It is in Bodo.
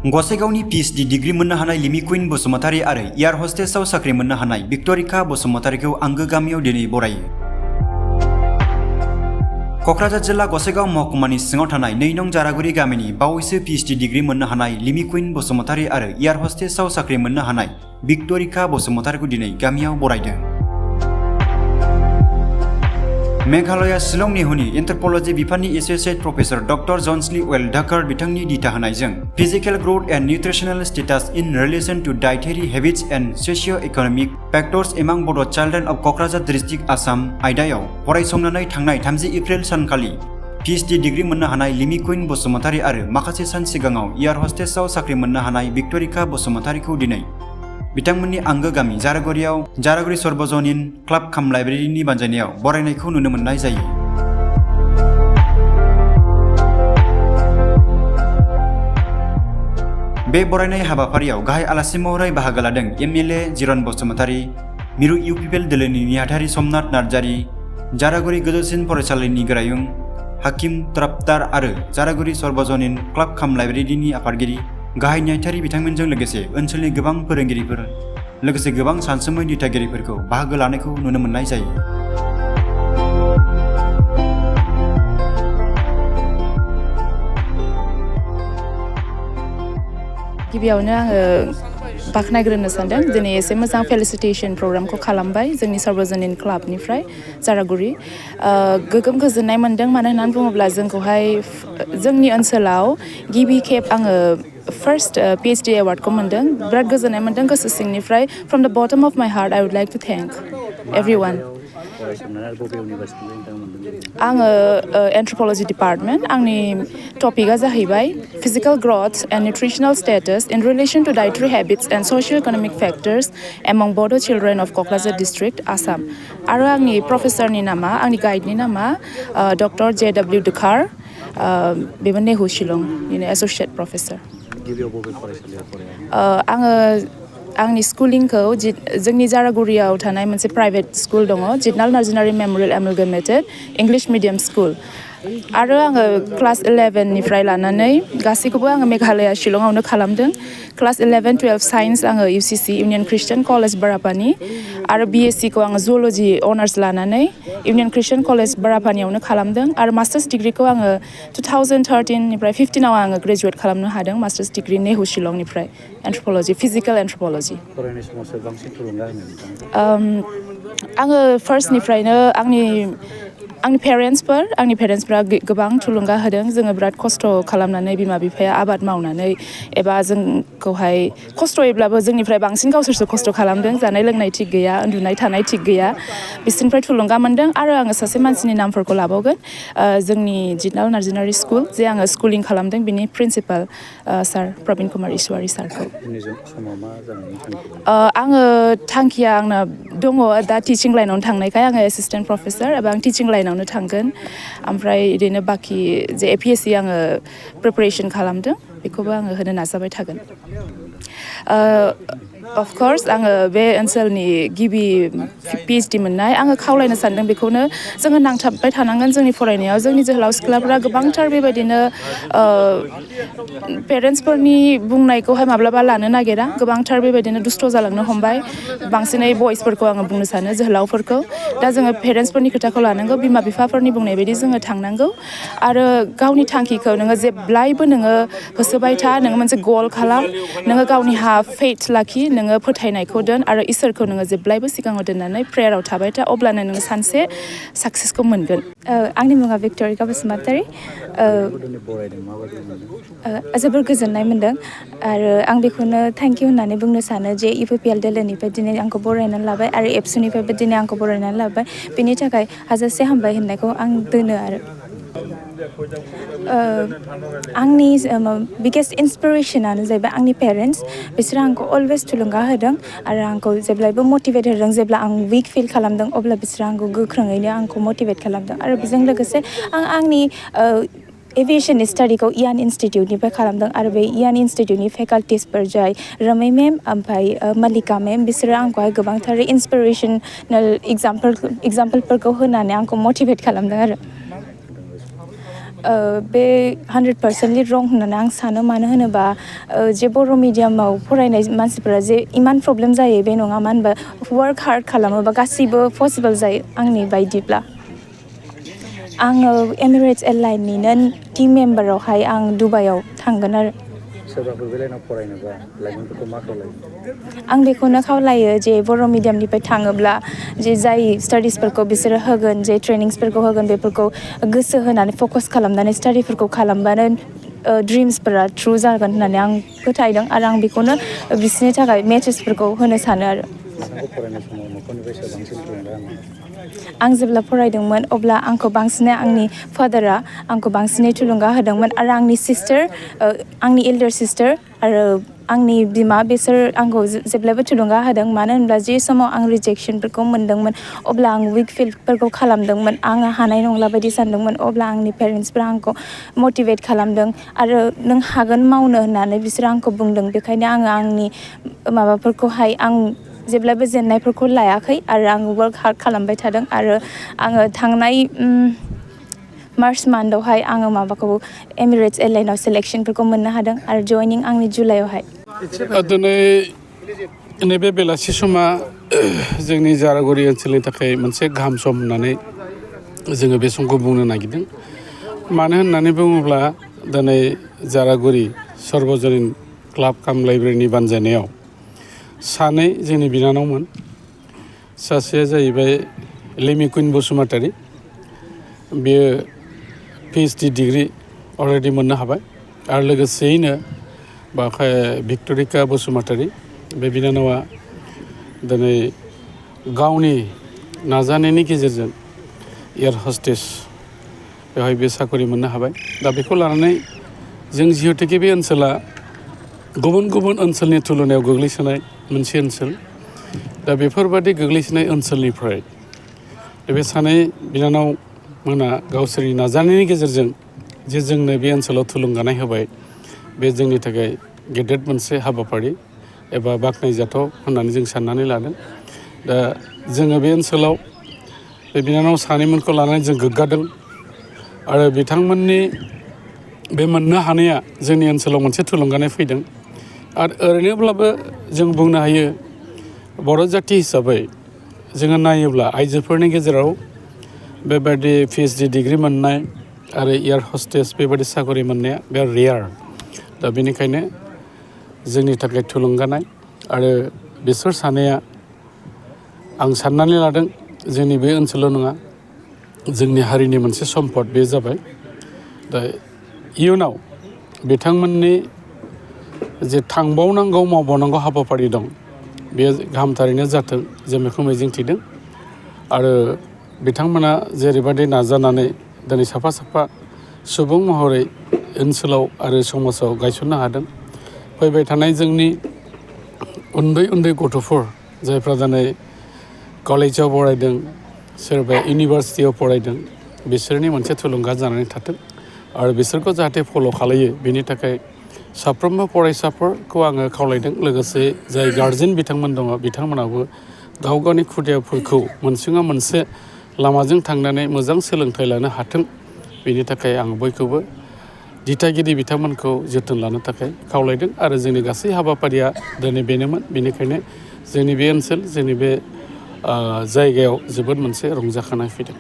गसाइगावनि Ph.D Degree मोननो हानाय लिमि कुइन बसुमतारी आरो एयार हस्टेसाव साख्रि मोननो हानाय भिक्टरिका बसुमतारीखौ आंगो गामियाव दिनै बरायो। कक्राझार जिल्ला गसाइगाव महकुमानि सिङाव थानाय 2 नं जारागुरि गामिनि बावैसो Ph.D Degree मोननो हानाय लिमि कुइन बसुमतारी आरो एयार हस्टेसाव साख्रि मोननो हानाय भिक्टरिका बसुमतारीखौ दिनै गामियाव बरायदों। मेघालया शिलं नेहुनि एन्थ्रपलजी बिफाननि एसोसिएट प्रफेसर डक्टर जन्सली वेल डाकार बिथांनि दिथा होनायजों physical growth and nutritional status in relation to dietary habits and socio economic factors among Bodo' children of Kokrajhar district Assam आयदायाव फरायसंनानै थांनाय 30 एप्रिल सानखालि Ph.D Degree मोननो हानाय लिमि कुइन बसुमतारी आरो माखासे सान सिगाङाव एयार हस्टेसाव साख्रि मोननो हानाय भिक्टरिका बसुमतारीखौ दिनै बिथांमोननि आंगो गामि जारागुरियाव जारागुरि सर्वजनिन क्लाब काम लाइब्रेरिनि बानजायनायाव बरायनायखौ नुनो मोननाय जायो। बे बरायनाय हाबाफारियाव गाहाय आलासि महरै बाहागो लादों MLA जिरन बसुमतारी, मिरु UPPL दोलोनि नेहाथारि समनाथ नार्जारी, जारागुरि गोजौसिन फरायसालिनि गोरायुं हाकिम त्राफ्तार आरो जारागुरि सर्वजनिन क्लाब काम लाइब्रेरिनि आफादगिरि गाहाय न्यायथारि बिथांमोनजों लोगोसे ओनसोलनि गोबां फोरोंगिरिफोर लोगोसे गोबां सानसुमै दिथागिरिफोरखौ बाहागो लानायखौ नुनो मोननाय जायो। गिबियावनो आङो बाख्नायग्रोनो सानदों दिनै एसे मोजां फेलिसिटेसन प्रग्रामखौ खालामबाय जोंनि सर्वजनिन क्लाबनिफ्राय जारागुरि गोगोम गोजोननाय मोनदों मानो होननानै बुङोब्ला जोंखौहाय जोंनि ओनसोलाव गिबि खेब आङो फर्स्ट PhD एवार्डखौ मोनदों बिराद गोजोननाय मोनदों गोसो सिंनिफ्राय from the bottom of my heart I would like to thank everyone. आङो एन्थ्रपलजी डिपार्टमेन्ट आंनि टपिकआ जाहैबाय physical growth and nutritional status in relation to dietary habits and socio economic factors among Bodo' children of Kokrajhar district Assam आरो आंनि प्रफेसरनि नामा आंनि गाइडनि नामा डक्टर JW डाकार बेबो नेहु शिलं एसोसिएट प्रफेसर। आङो आंनि स्कुलिंखौ जोंनि जारागुरियाव थानाय मोनसे प्राइभेट स्कुल दङ Jitnal Narzary memorial amalgamated English medium school आरो आङो क्लास 11 निफ्राय लानानै गासैखौबो आङो मेघालया शिलंआवनो खालामदों। क्लास 11, 12 साइन्स आङो UCC union Christian college Barapani आरो BSc खौ आङो जुल'जी अनार्स लानानै यूनियन क्रिस्टियान कलेज बारापानीयावनो खालामदों आरो मास्टार्स डिग्रीखौ आङो 2013 निफ्राय 15 आव आङो ग्रेजुवेट खालामनो हादों मास्टार्स डिग्री नेहु शिलंनिफ्राय एन्थ्रपलजी फिजिकल एन्थ्रपलजी। फरायनाय समाव सोर बांसिन थुलुंगा होनो आङो फार्स्टनिफ्रायनो आंनि पेरेन्ट्सफोरा गोबां थुलुंगा होदों जोङो बिराद खस्थ' खालामनानै बिमा बिफाया आबाद मावनानै एबा जोंखौहाय खस्थ'यैब्लाबो जोंनिफ्राय बांसिन गावसोरसो खस्थ' खालामदों जानाय लोंनाय थिग गैया उन्दुनाय थानाय थिग गैया बिसोरनिफ्राय थुलुंगा मोनदों आरो आङो सासे मानसिनि नामफोरखौ लाबावगोन जोंनि जितनाल नार्जारी स्कुल जे आङो स्कुलिं खालामदों बिनि प्रिन्सिपाल सार प्रबिन कुमार ईश्वारी सारखौ। आङो थांखिया आंना दङ दा टिचिं लाइनावनो थांनायखाय आङो एसिस्टेन्ट प्रफेसर एबा आं टिचिं लाइनावनो थांगोन ओमफ्राय बिदिनो बाखि जे APSC आङो प्रिपारेसन खालामदों बेखौबो आङो होनो नाजाबाय थागोन। अफकर्स आङो बे ओनसोलनि गिबि PhD मोननाय आङो खावलायनो सानदों बेखौनो जोङो नांथाबबाय थानांगोन जोंनि फरायनायाव जोंनि जोहोलाव सिख्लाफोरा गोबांथार बेबायदिनो पेरेन्ट्सफोरनि बुंनायखौहाय माब्लाबा लानो नागिरा गोबांथार बेबायदिनो दुस्थ' जालांनो हमबाय बांसिनै बयसफोरखौ आङो बुंनो सानो जोहोलावफोरखौ दा जोङो पेरेन्ट्सफोरनि खोथाखौ लानांगौ बिमा बिफाफोरनि बुंनाय बायदि जोङो थांनांगौ आरो गावनि थांखिखौ नोङो जेब्लायबो नोङो होसोबाय था नोङो मोनसे गल खालाम नोङो गावनि फेथ लाखि नोङो फोथायनायखौ दोन आरो इसोरखौ नोङो जेब्लायबो सिगाङाव दोननानै प्रेयाराव थाबाय था अब्लानो नोङो सानसे साक्सेसखौ मोनगोन। आंनि मुङा भिक्टरिका बसुमतारी जोबोर गोजोननाय मोनदों आरो आं बेखौनो थेंक इउ होननानै बुंनो सानो जे UPPL दोलोनिफ्राय दिनै आंखौ बरायनानै लाबाय आरो एबसुनिफ्रायबो दिनै आंखौ बरायनानै लाबाय बेनि थाखाय हाजासे हामबाय होननायखौ आं दोनो आरो आंनि बिगेस्ट इन्सपिरेसनानो जाहैबाय आंनि पेरेन्ट्स बिसोरो आंखौ अलवेज थुलुंगा होदों आरो आंखौ जेब्लायबो मटिभेट होदों जेब्ला आं विक फिल खालामदों अब्ला बिसोरो आंखौ गोख्रोङैनो आंखौ मटिभेट खालामदों आरो बेजों लोगोसे आंनि एभिएशन स्टाडिखौ इयान इन्स्टिटिउटनिफ्राय खालामदों आरो बे इयान इन्स्टिटिउटनि फेकाल्टिसफोर जाय रमै मेम ओमफ्राय मल्लिका मेम बिसोरो आंखौहाय गोबांथार इन्सपिरेसनेल एग्जाम्पलफोरखौ होनानै आंखौ मटिभेट खालामदों आरो बे 100% रं होननानै आं सानो मानो होनोबा जे बर' मिडियामाव फरायनाय मानसिफोरा जे इमान प्रब्लेम जायो बे नङा मानो होनबा वर्क हार्ड खालामोबा गासैबो पसिबल जायो आंनि बायदिब्ला आङो एमिरेट्स एयारलाइननिनो टीम मेम्बारावहाय आं दुबाइयाव थांगोन आरो सोरबाफोर बे लाइनाव फरायनोबा लाइमोनफोरखौ मा खावलायो आं बेखौनो खावलायो जे बर' मिडियामनिफ्राय थाङोब्ला जे जाय स्टाडिसफोरखौ बिसोरो होगोन जे ट्रेनिंसफोरखौ होगोन बेफोरखौ गोसो होनानै फकास खालामनानै स्टाडिफोरखौ खालामबानो ड्रिम्सफोरा ट्रु जागोन होननानै आं फोथायदों आरो आं बेखौनो बिसोरनि थाखाय मेसेजफोरखौ होनो सानो आरो नोंथांखौ फरायनाय समाव न'खरनिफ्राय सोर बांसिन थुलुंगा होनाय आं जेब्ला फरायदोंमोन अब्ला आंखौ बांसिनै आंनि फादारा आंखौ बांसिनै थुलुंगा होदोंमोन आरो आंनि सिस्टार आंनि एल्डार सिस्टार आरो आंनि बिमा बिसोर आंखौ जेब्लायबो थुलुंगा होदों मानो होनब्ला जे समाव आं रिजेक्सनफोरखौ मोनदोंमोन अब्ला आं उइक फिलफोरखौ खालामदोंमोन आङो हानाय नंला बायदि सानदोंमोन अब्ला आंनि पेरेन्टसफ्रा आंखौ मटिभेट खालामदों आरो नों हागोन मावनो होननानै बिसोरो आंखौ बुंदों बेखायनो आङो आंनि माबाफोरखौहाय आं जेब्लाबो जेननायफोरखौ लायाखै आरो आं वर्क हार्ड खालामबाय थादों आरो आङो थांनाय मार्च मान्थआवहाय आङो माबाखौ एमिरेट्स एयारलाइनाव सेलेक्सनफोरखौ मोननो हादों आरो जयनिं आंनि जुलाइआवहाय दिनै नैबे बेलासि समा जोंनि जारागुरि ओनसोलनि थाखाय मोनसे गाहाम सम होननानै जोङो बे समखौ बुंनो नागिरदों मानो होननानै बुङोब्ला दिनै जारागुरि सर्वजनिन क्लाब काम लाइब्रेरिनि बानजायनायाव सानै जोंनि बिनानावमोन सासेया जाहैबाय लेमि कुइन बसुमतारी बियो Ph.D Degree अलरेडि मोननो हाबाय आरो लोगोसेयैनो भिक्ट'रिका बसुमतारी बे बिनानावा दिनै गावनि नाजानायनि गेजेरजों एयार हस्टेस बेवहाय बे साकरि मोननो हाबाय दा बेखौ लानानै जों जिहेतुके बे ओनसोला गुबुन गुबुन ओनसोलनि तुलनायाव गोग्लैसोनाय मोनसे ओनसोल दा बेफोरबादि गोग्लैसोनाय ओनसोलनिफ्राय बे सानै बिनानाव मोना गावसोरनि नाजानायनि गेजेरजों जे जोंनो बे ओनसोलाव थुलुंगानाय होबाय बे जोंनि थाखाय गेदेर मोनसे हाबाफारि एबा बाख्नायजाथाव होननानै जों साननानै लादों दा जोङो बे ओनसोलाव बे बिनानाव सानैमोनखौ लानानै जों गोग्गादों आरो बिथांमोननि बे मोननो हानाया जोंनि ओनसोलाव मोनसे थुलुंगानाय फैदों आरो ओरैनोब्लाबो जों बुंनो हायो बर' जाथि हिसाबै जोङो नायोब्ला आइजोफोरनि गेजेराव बेबायदि Ph.D Degree मोननाय आरो एयार हस्टेस बेबायदि साकरि मोननाया बे रेयार दा बेनिखायनो जोंनि थाखाय थुलुंगानाय आरो बिसोर सानैया आं साननानै लादों जोंनि बे ओनसोलाव नङा जोंनि हारिनि मोनसे सम्पद बे जाबाय दा इयुनाव बिथांमोननि जे थांबावनांगौ मावबावनांगौ हाबाफारि दं बे गाहामथारैनो जाथों जों बेखौ मिजिंथिदों आरो बिथांमोना जेरैबायदि नाजानानै दिनै साफा साफा सुबुं महरै ओनसोलाव आरो समाजाव गायसननो हादों फैबाय थानाय जोंनि उन्दै उन्दै गथ'फोर जायफ्रा दिनै कलेजाव फरायदों सोरबाया इउनिभारसिटियाव फरायदों बिसोरनि मोनसे थुलुंगा जानानै थाथों आरो बिसोरखौ जाहाथे फल' खालायो बेनि थाखाय साफ्रोमबो फरायसाफोरखौ आङो खावलायदों लोगोसे जाय गार्जेन बिथांमोन दङ बिथांमोनाबो गाव गावनि खुदियाफोरखौ मोनसे नङा मोनसे लामाजों थांनानै मोजां सोलोंथाइ लानो हाथों बेनि थाखाय आं बयखौबो दिथागिरि बिथांमोनखौ जोथोन लानो थाखाय खावलायदों आरो जोंनि गासै हाबाफारिया दिनै बेनोमोन बेनिखायनो जोंनि बे ओनसोल जोंनि बे जायगायाव जोबोद मोनसे रंजाखांनाय फैदों